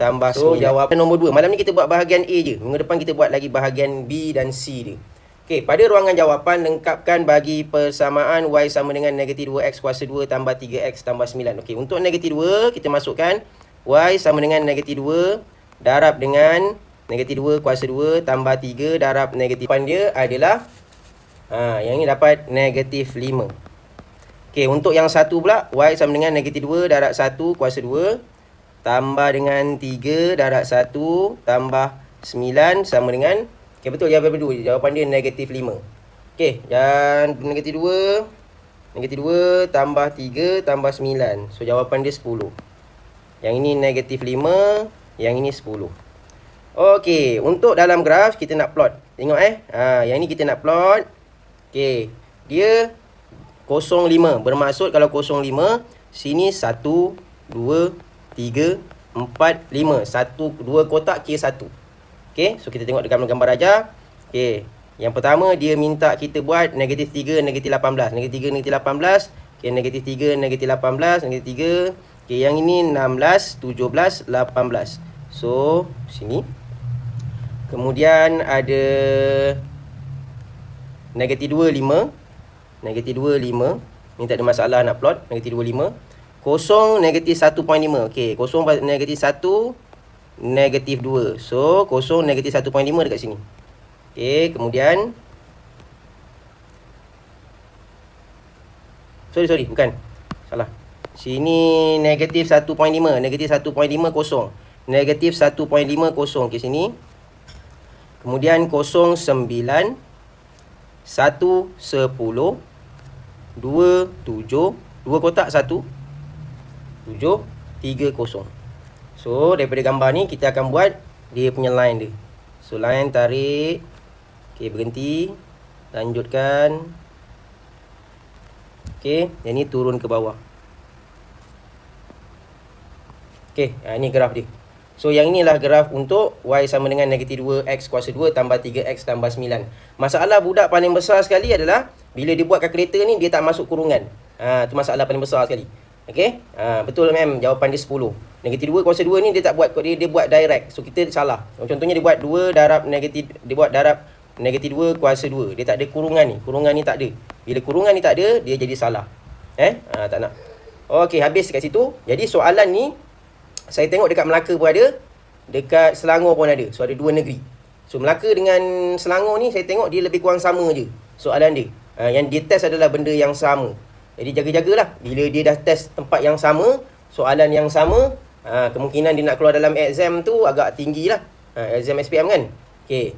tambah 9. Jawapan nombor 2. Malam ni kita buat bahagian A je. Minggu depan kita buat lagi bahagian B dan C dia. Okey, pada ruangan jawapan lengkapkan bagi persamaan y sama dengan negatif 2x kuasa 2 tambah 3x tambah 9. Okey, untuk negatif 2 kita masukkan y sama dengan negatif 2 darab dengan negatif 2 kuasa 2 tambah 3 darab negatif. Jawapan dia adalah yang ini dapat negatif 5. Okey, untuk yang satu pula y sama dengan negatif 2 darab 1 kuasa 2 tambah dengan 3 darab 1 tambah 9 sama dengan, okey betul jawapan kedua. Jawapan dia negatif 5. Okey, dan negatif 2 tambah 3 tambah 9. So jawapan dia 10. Yang ini negatif 5, yang ini 10. Okey, untuk dalam graf kita nak plot. Tengok yang ni kita nak plot. Okey, dia 0,5. Bermaksud kalau 0,5, sini 1, 2, 3, 4, 5. 2 kotak kira 1. Okey, so kita tengok dekat gambar ajar. Okey, yang pertama dia minta kita buat negatif 3, negatif 18. Negatif 3, negatif 18. Okey, negatif 3, negatif 18, negatif 3. Okey, yang ini 16, 17, 18. So, sini. Kemudian ada negatif 2, 5. Negatif 2, 5. Ni tak ada masalah nak plot. Negatif 2, 5. Kosong negatif 1.5. Okey, kosong negatif 1, negatif 2. So, kosong negatif 1.5 dekat sini. Okey, kemudian. Sorry, bukan. Salah. Sini negatif 1.5. Negatif 1.5 kosong. Negatif 1.5 kosong ke sini. Kemudian 0, 9, 1, 10, 2, 7. 2 kotak 1, 7, 3, 0. So, daripada gambar ni kita akan buat dia punya line dia. So, line tarik. Okey, berhenti. Lanjutkan. Okey, yang ni turun ke bawah. Okey, ini graf dia. So, yang inilah graf untuk y sama dengan negatif 2x kuasa 2 tambah 3x tambah 9. Masalah budak paling besar sekali adalah bila dia buat kalkulator ni, dia tak masuk kurungan. Tu masalah paling besar sekali. Okey, betul mem, jawapan dia 10. Negatif 2 kuasa 2 ni dia tak buat, dia buat direct. So, kita salah. Contohnya dia buat 2 darab negatif, dia buat darab negatif 2 kuasa 2. Dia tak ada kurungan ni. Kurungan ni tak ada. Bila kurungan ni tak ada, dia jadi salah. Tak nak. Okey, habis kat situ. Jadi, soalan ni, saya tengok dekat Melaka pun ada, dekat Selangor pun ada. So, ada 2 negeri. So, Melaka dengan Selangor ni, saya tengok dia lebih kurang sama je soalan dia. Yang dia test adalah benda yang sama. Jadi, jaga-jagalah. Bila dia dah test tempat yang sama, soalan yang sama, kemungkinan dia nak keluar dalam exam tu agak tinggi lah. Exam SPM kan. Okay.